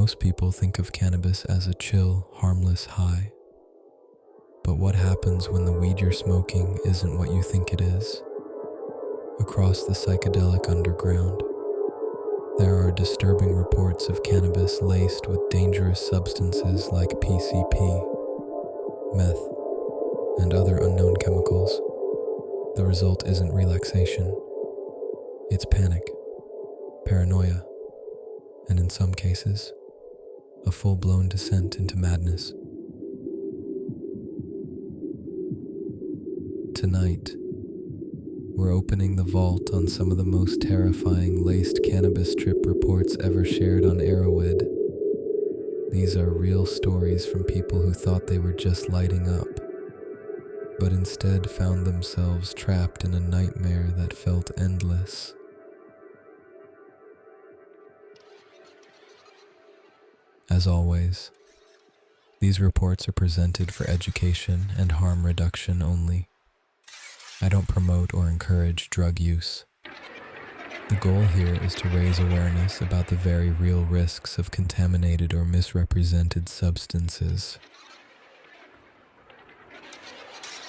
Most people think of cannabis as a chill, harmless high. But what happens when the weed you're smoking isn't what you think it is? Across the psychedelic underground, there are disturbing reports of cannabis laced with dangerous substances like PCP, meth, and other unknown chemicals. The result isn't relaxation. It's panic, paranoia, and in some cases, a full-blown descent into madness. Tonight, we're opening the vault on some of the most terrifying laced cannabis trip reports ever shared on Erowid. These are real stories from people who thought they were just lighting up, but instead found themselves trapped in a nightmare that felt endless. As always, these reports are presented for education and harm reduction only. I don't promote or encourage drug use. The goal here is to raise awareness about the very real risks of contaminated or misrepresented substances.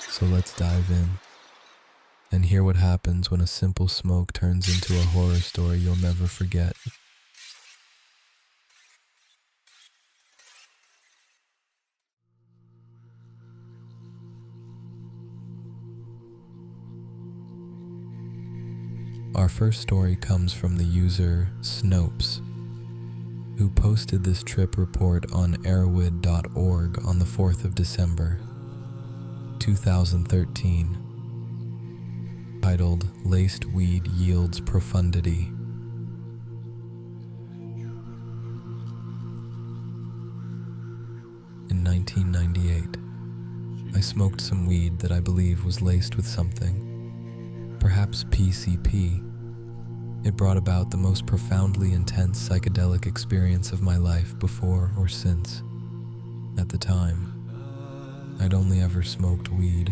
So let's dive in and hear what happens when a simple smoke turns into a horror story you'll never forget. Our first story comes from the user Snopes, who posted this trip report on erowid.org on the 4th of December, 2013, titled Laced Weed Yields Profundity. In 1998, I smoked some weed that I believe was laced with something. Perhaps PCP. It brought about the most profoundly intense psychedelic experience of my life before or since. At the time, I'd only ever smoked weed,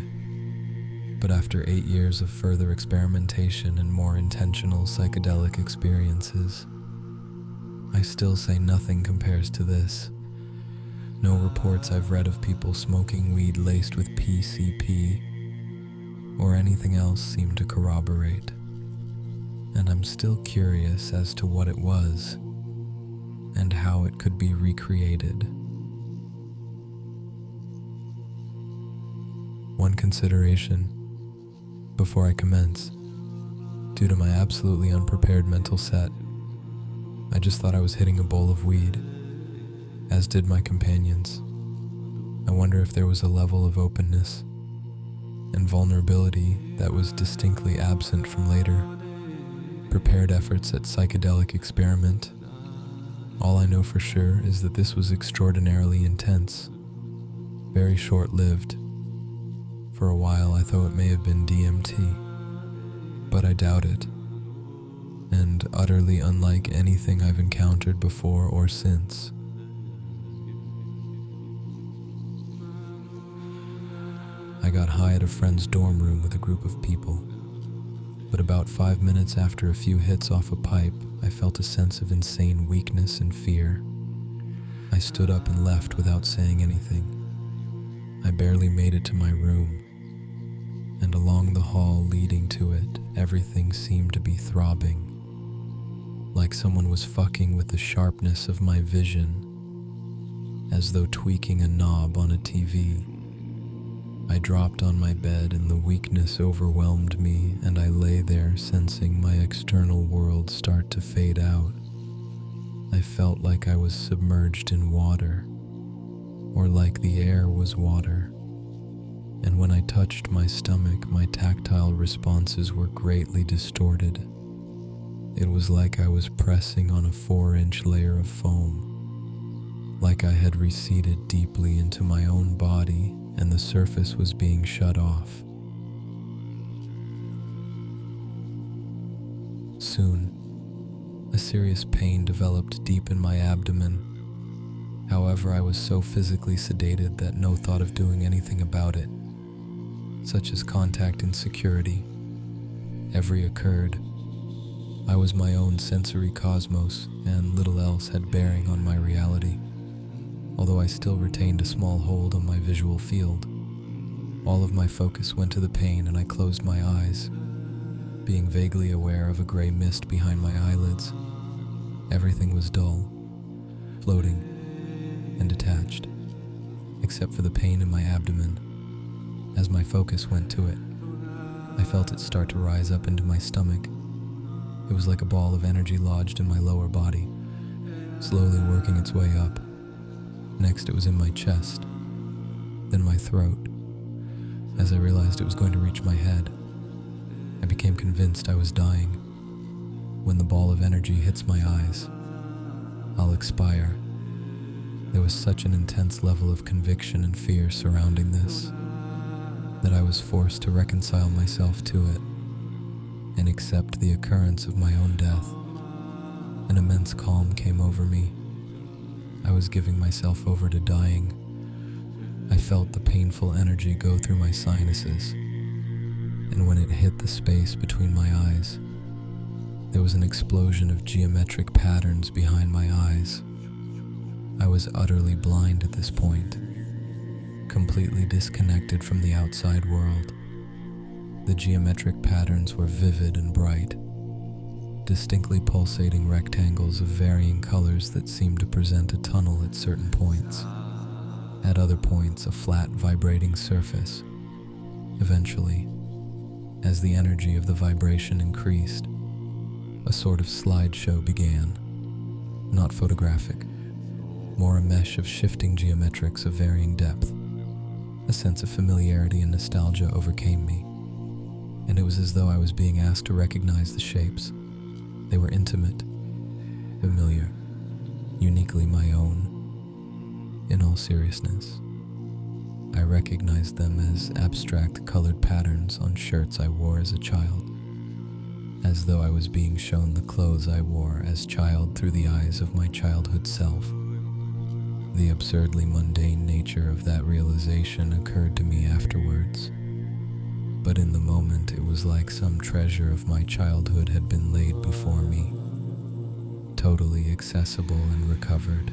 but after 8 years of further experimentation and more intentional psychedelic experiences, I still say nothing compares to this. No reports I've read of people smoking weed laced with PCP or anything else seem to corroborate, and I'm still curious as to what it was and how it could be recreated. One consideration before I commence: due to my absolutely unprepared mental set, I just thought I was hitting a bowl of weed, as did my companions. I wonder if there was a level of openness and vulnerability that was distinctly absent from later prepared efforts at psychedelic experiment. All I know for sure is that this was extraordinarily intense, very short-lived. For a while I thought it may have been DMT, but I doubt it, and utterly unlike anything I've encountered before or since. I got high at a friend's dorm room with a group of people, but about 5 minutes after a few hits off a pipe, I felt a sense of insane weakness and fear. I stood up and left without saying anything. I barely made it to my room, and along the hall leading to it, everything seemed to be throbbing, like someone was fucking with the sharpness of my vision, as though tweaking a knob on a TV. I dropped on my bed and the weakness overwhelmed me, and I lay there sensing my external world start to fade out. I felt like I was submerged in water, or like the air was water. And when I touched my stomach, my tactile responses were greatly distorted. It was like I was pressing on a 4-inch layer of foam, like I had receded deeply into my own body and the surface was being shut off. Soon, a serious pain developed deep in my abdomen. However, I was so physically sedated that no thought of doing anything about it, such as contacting security, ever occurred. I was my own sensory cosmos, and little else had bearing on my reality, although I still retained a small hold on my visual field. All of my focus went to the pain, and I closed my eyes, being vaguely aware of a gray mist behind my eyelids. Everything was dull, floating, and detached, except for the pain in my abdomen. As my focus went to it, I felt it start to rise up into my stomach. It was like a ball of energy lodged in my lower body, slowly working its way up. Next, it was in my chest, then my throat. As I realized it was going to reach my head, I became convinced I was dying. When the ball of energy hits my eyes, I'll expire. There was such an intense level of conviction and fear surrounding this that I was forced to reconcile myself to it and accept the occurrence of my own death. An immense calm came over me. I was giving myself over to dying. I felt the painful energy go through my sinuses, and when it hit the space between my eyes, there was an explosion of geometric patterns behind my eyes. I was utterly blind at this point, completely disconnected from the outside world. The geometric patterns were vivid and bright, distinctly pulsating rectangles of varying colors that seemed to present a tunnel at certain points. At other points, a flat, vibrating surface. Eventually, as the energy of the vibration increased, a sort of slideshow began. Not photographic, more a mesh of shifting geometrics of varying depth. A sense of familiarity and nostalgia overcame me, and it was as though I was being asked to recognize the shapes. They were intimate, familiar, uniquely my own. In all seriousness, I recognized them as abstract colored patterns on shirts I wore as a child, as though I was being shown the clothes I wore as child through the eyes of my childhood self. The absurdly mundane nature of that realization occurred to me afterwards, but in the moment it was like some treasure of my childhood had been laid before me, totally accessible and recovered.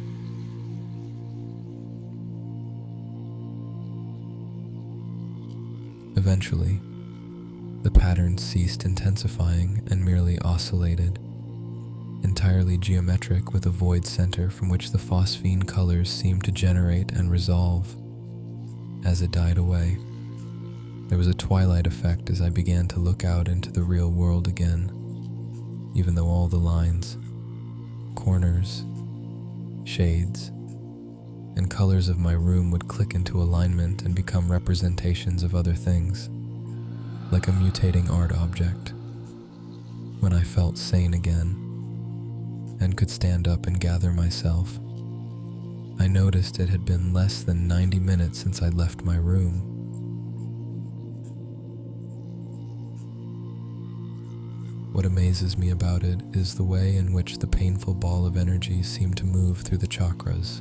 Eventually, the pattern ceased intensifying and merely oscillated, entirely geometric with a void center from which the phosphine colors seemed to generate and resolve. As it died away, there was a twilight effect as I began to look out into the real world again, even though all the lines, corners, shades, and colors of my room would click into alignment and become representations of other things, like a mutating art object. When I felt sane again, and could stand up and gather myself, I noticed it had been less than 90 minutes since I'd left my room. What amazes me about it is the way in which the painful ball of energy seemed to move through the chakras,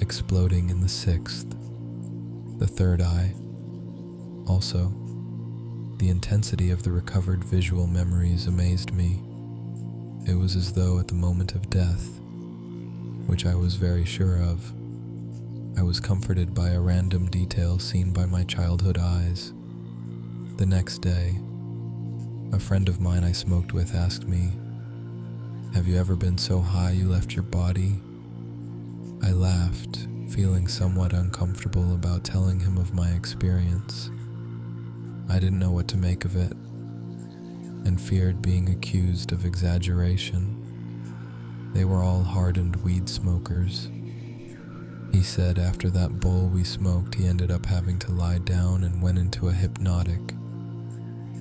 exploding in the sixth, the third eye. Also, the intensity of the recovered visual memories amazed me. It was as though at the moment of death, which I was very sure of, I was comforted by a random detail seen by my childhood eyes. The next day, a friend of mine I smoked with asked me, "Have you ever been so high you left your body?" I laughed, feeling somewhat uncomfortable about telling him of my experience. I didn't know what to make of it, and feared being accused of exaggeration. They were all hardened weed smokers. He said after that bowl we smoked, he ended up having to lie down and went into a hypnotic,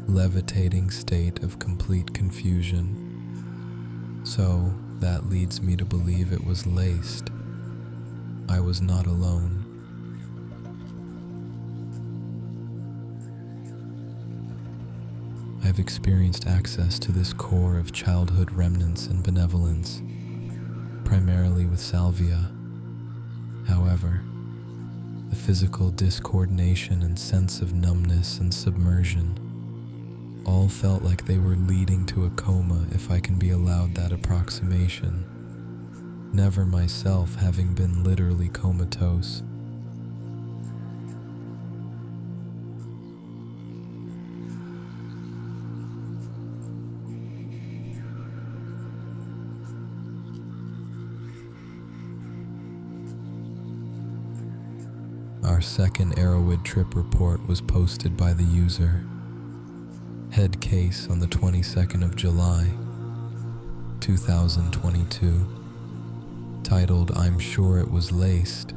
levitating state of complete confusion. So that leads me to believe it was laced. I was not alone. I've experienced access to this core of childhood remnants and benevolence, primarily with salvia. However, the physical discoordination and sense of numbness and submersion all felt like they were leading to a coma, if I can be allowed that approximation, never myself having been literally comatose. Our second Erowid trip report was posted by the user Head Case on the 22nd of July, 2022, titled "I'm Sure It Was Laced."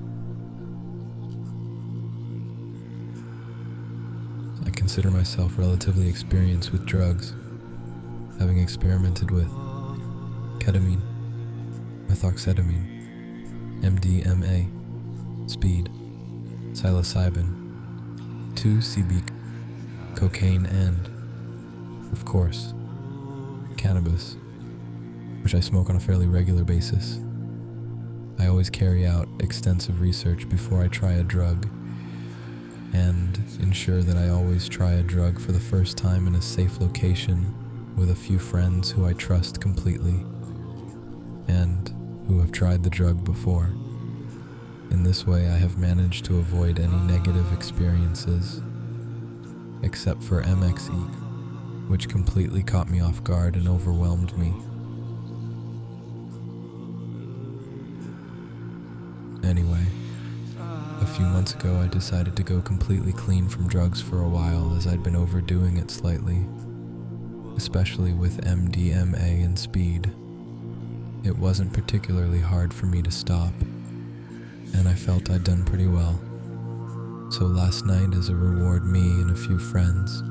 I consider myself relatively experienced with drugs, having experimented with ketamine, methoxetamine, MDMA, speed, psilocybin, 2CB, cocaine, and, of course, cannabis, which I smoke on a fairly regular basis. I always carry out extensive research before I try a drug, and ensure that I always try a drug for the first time in a safe location with a few friends who I trust completely, and who have tried the drug before. In this way, I have managed to avoid any negative experiences, except for MXE, which completely caught me off guard and overwhelmed me. Anyway, a few months ago I decided to go completely clean from drugs for a while, as I'd been overdoing it slightly, especially with MDMA and speed. It wasn't particularly hard for me to stop, and I felt I'd done pretty well. So last night, as a reward, me and a few friends,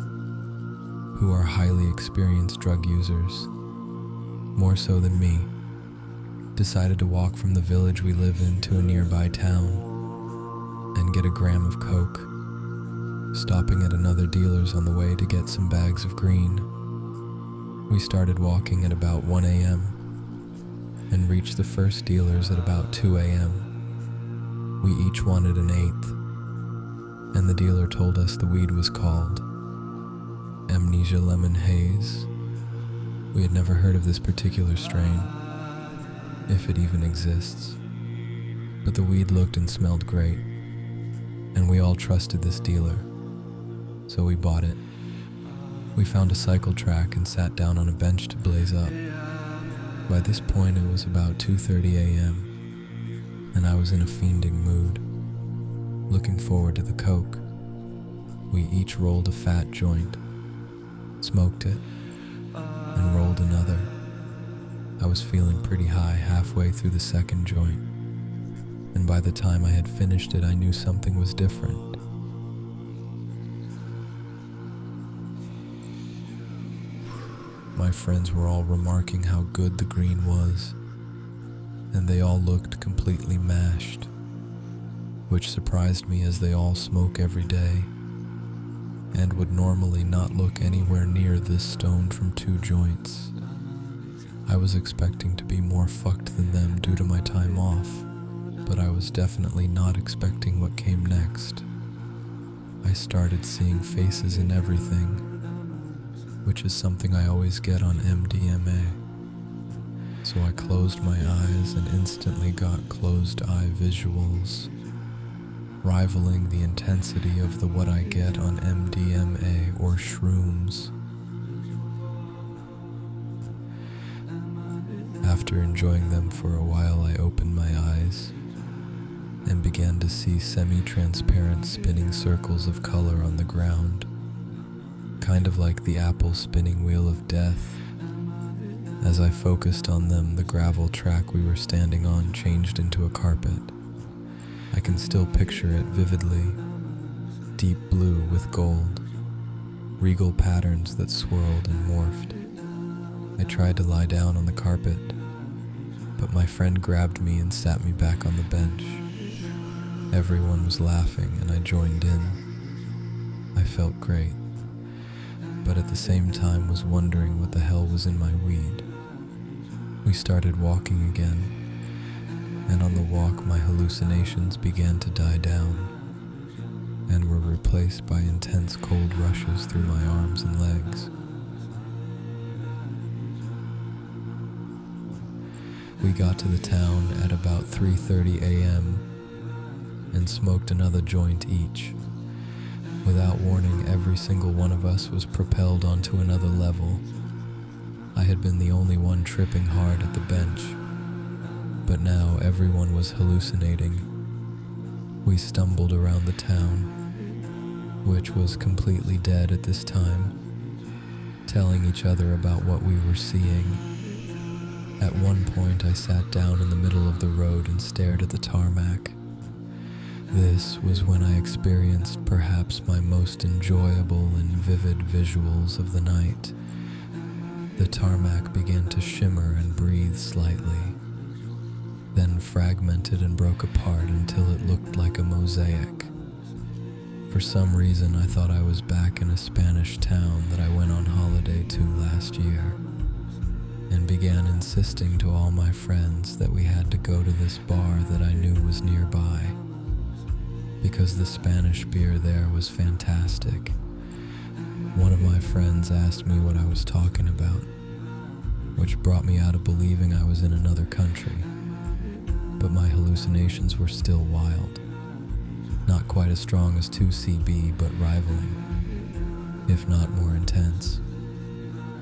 who are highly experienced drug users, more so than me, decided to walk from the village we live in to a nearby town and get a gram of coke, stopping at another dealer's on the way to get some bags of green. We started walking at about 1 a.m. and reached the first dealer's at about 2 a.m. We each wanted an eighth, and the dealer told us the weed was called Amnesia Lemon Haze. We had never heard of this particular strain, if it even exists, but the weed looked and smelled great, and we all trusted this dealer, so we bought it. We found a cycle track and sat down on a bench to blaze up. By this point it was about 2:30 a.m., and I was in a fiending mood, looking forward to the coke. We each rolled a fat joint, smoked it, and rolled another. I was feeling pretty high halfway through the second joint, and by the time I had finished it, I knew something was different. My friends were all remarking how good the green was, and they all looked completely mashed, which surprised me, as they all smoke every day and would normally not look anywhere near this stoned from 2 joints. I was expecting to be more fucked than them due to my time off, but I was definitely not expecting what came next. I started seeing faces in everything, which is something I always get on MDMA. So I closed my eyes and instantly got closed-eye visuals, rivaling the intensity of the what I get on MDMA or shrooms. After enjoying them for a while, I opened my eyes and began to see semi-transparent spinning circles of color on the ground, kind of like the Apple spinning wheel of death. As I focused on them, the gravel track we were standing on changed into a carpet. I can still picture it vividly, deep blue with gold, regal patterns that swirled and morphed. I tried to lie down on the carpet, but my friend grabbed me and sat me back on the bench. Everyone was laughing and I joined in. I felt great, but at the same time was wondering what the hell was in my weed. We started walking again, and on the walk my hallucinations began to die down. and were replaced by intense cold rushes through my arms and legs. We got to the town at about 3:30 a.m. and smoked another joint each. Without warning, every single one of us was propelled onto another level. I had been the only one tripping hard at the bench, but now everyone was hallucinating. We stumbled around the town, which was completely dead at this time, telling each other about what we were seeing. At one point, I sat down in the middle of the road and stared at the tarmac. This was when I experienced perhaps my most enjoyable and vivid visuals of the night. The tarmac began to shimmer and breathe slightly, then fragmented and broke apart until it looked like a mosaic. For some reason, I thought I was back in a Spanish town that I went on holiday to last year, and began insisting to all my friends that we had to go to this bar that I knew was nearby, because the Spanish beer there was fantastic. One of my friends asked me what I was talking about, which brought me out of believing I was in another country, but my hallucinations were still wild. Not quite as strong as 2CB, but rivaling, if not more intense.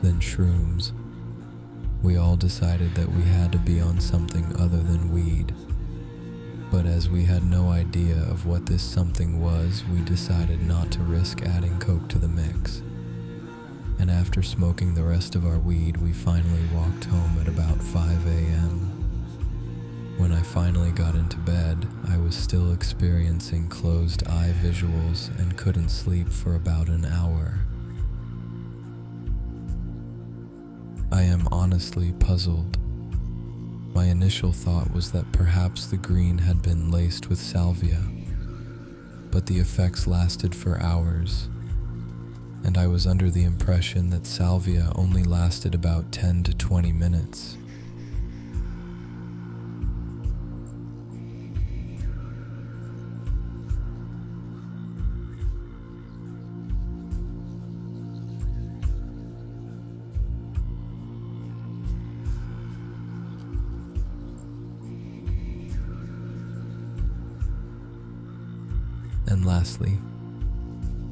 Then shrooms. We all decided that we had to be on something other than weed. But as we had no idea of what this something was, we decided not to risk adding coke to the mix. And after smoking the rest of our weed, we finally walked home at about 5 a.m. When I finally got into bed, I was still experiencing closed eye visuals and couldn't sleep for about an hour. I am honestly puzzled. My initial thought was that perhaps the green had been laced with salvia, but the effects lasted for hours, and I was under the impression that salvia only lasted about 10 to 20 minutes. And lastly,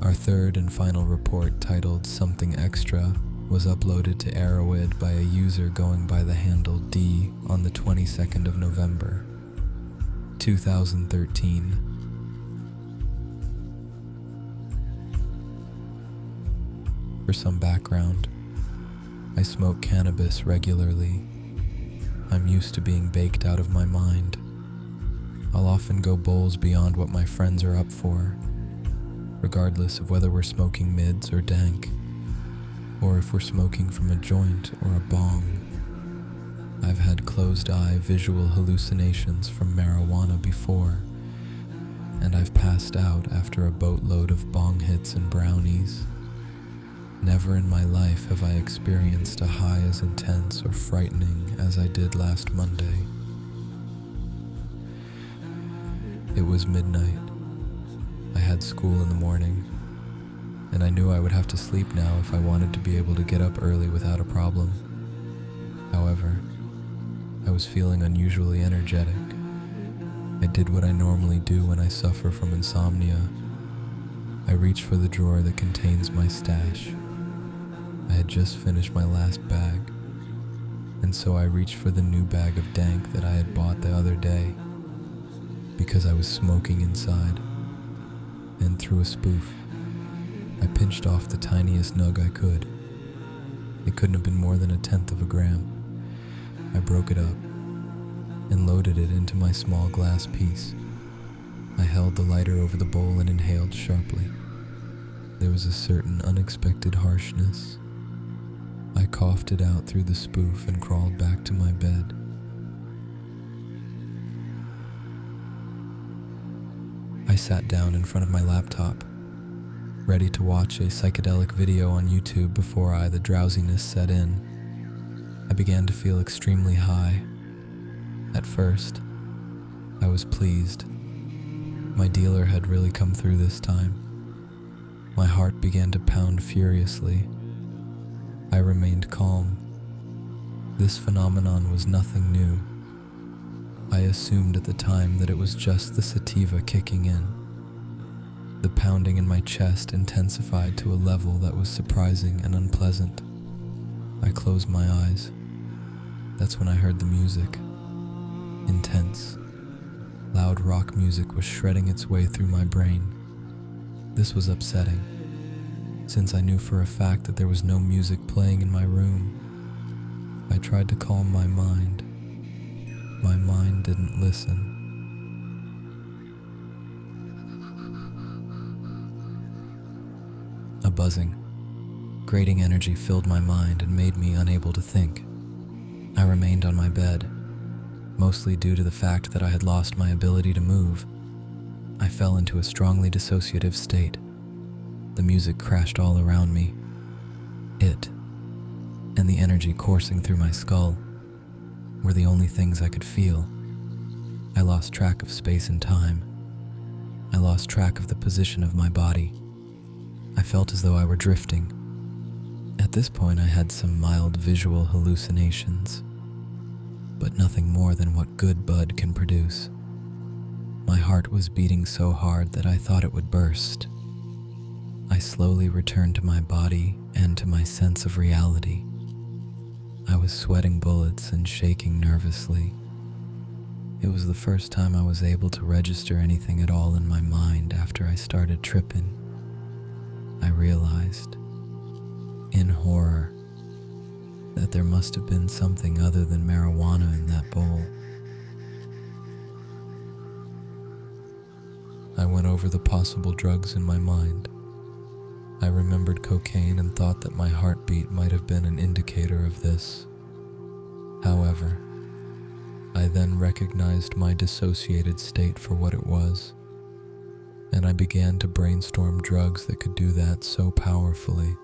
our third and final report, titled Something Extra, was uploaded to Erowid by a user going by the handle D on the 22nd of November, 2013. For some background, I smoke cannabis regularly. I'm used to being baked out of my mind. I'll often go bowls beyond what my friends are up for, regardless of whether we're smoking mids or dank, or if we're smoking from a joint or a bong. I've had closed-eye visual hallucinations from marijuana before, and I've passed out after a boatload of bong hits and brownies. Never in my life have I experienced a high as intense or frightening as I did last Monday. It was midnight. I had school in the morning, and I knew I would have to sleep now if I wanted to be able to get up early without a problem. However, I was feeling unusually energetic. I did what I normally do when I suffer from insomnia. I reached for the drawer that contains my stash. I had just finished my last bag, and so I reached for the new bag of dank that I had bought the other day, because I was smoking inside, and through a spoof, I pinched off the tiniest nug I could. It couldn't have been more than 1/10 of a gram. I broke it up and loaded it into my small glass piece. I held the lighter over the bowl and inhaled sharply. There was a certain unexpected harshness. I coughed it out through the spoof and crawled back to my bed. I sat down in front of my laptop, ready to watch a psychedelic video on YouTube before the drowsiness set in. I began to feel extremely high. At first, I was pleased. My dealer had really come through this time. My heart began to pound furiously. I remained calm. This phenomenon was nothing new. I assumed at the time that it was just the sativa kicking in. The pounding in my chest intensified to a level that was surprising and unpleasant. I closed my eyes. That's when I heard the music. Intense, loud rock music was shredding its way through my brain. This was upsetting, since I knew for a fact that there was no music playing in my room. I tried to calm my mind. My mind didn't listen. A buzzing, grating energy filled my mind and made me unable to think. I remained on my bed, mostly due to the fact that I had lost my ability to move. I fell into a strongly dissociative state. The music crashed all around me. It, and the energy coursing through my skull, were the only things I could feel. I lost track of space and time. I lost track of the position of my body. I felt as though I were drifting. At this point, I had some mild visual hallucinations, but nothing more than what good bud can produce. My heart was beating so hard that I thought it would burst. I slowly returned to my body and to my sense of reality. I was sweating bullets and shaking nervously. It was the first time I was able to register anything at all in my mind after I started tripping. I realized, in horror, that there must have been something other than marijuana in that bowl. I went over the possible drugs in my mind. I remembered cocaine and thought that my heartbeat might have been an indicator of this. However, I then recognized my dissociated state for what it was, and I began to brainstorm drugs that could do that so powerfully.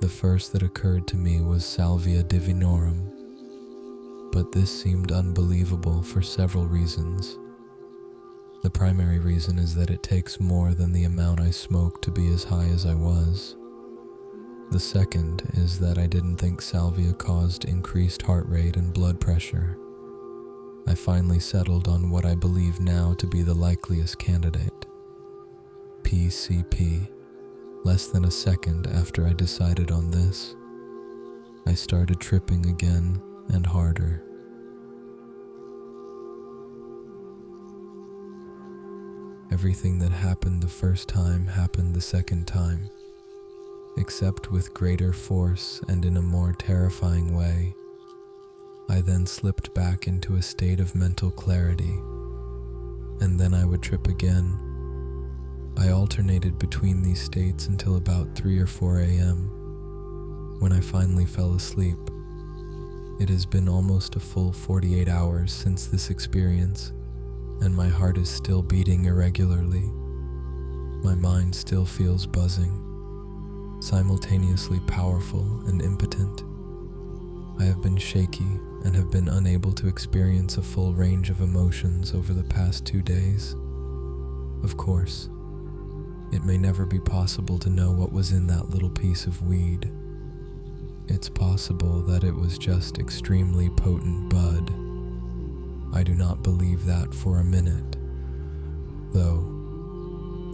The first that occurred to me was salvia divinorum, but this seemed unbelievable for several reasons. The primary reason is that it takes more than the amount I smoked to be as high as I was. The second is that I didn't think salvia caused increased heart rate and blood pressure. I finally settled on what I believe now to be the likeliest candidate, PCP. Less than a second after I decided on this, I started tripping again and harder. Everything that happened the first time happened the second time, except with greater force and in a more terrifying way. I then slipped back into a state of mental clarity, and then I would trip again. I alternated between these states until about 3 or 4 a.m., when I finally fell asleep. It has been almost a full 48 hours since this experience, and my heart is still beating irregularly. My mind still feels buzzing, simultaneously powerful and impotent. I have been shaky and have been unable to experience a full range of emotions over the past 2 days. Of course, it may never be possible to know what was in that little piece of weed. It's possible that it was just extremely potent bud. I do not believe that for a minute, though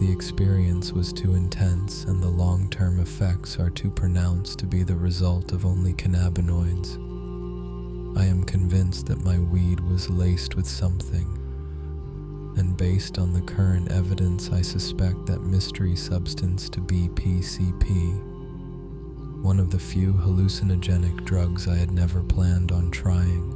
the experience was too intense and the long-term effects are too pronounced to be the result of only cannabinoids. I am convinced that my weed was laced with something, and based on the current evidence, I suspect that mystery substance to be PCP, one of the few hallucinogenic drugs I had never planned on trying.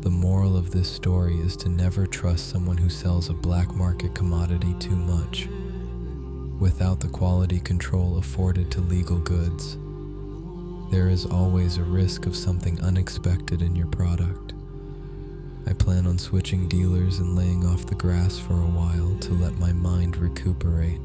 The moral of this story is to never trust someone who sells a black market commodity too much, without the quality control afforded to legal goods. There is always a risk of something unexpected in your product. I plan on switching dealers and laying off the grass for a while to let my mind recuperate.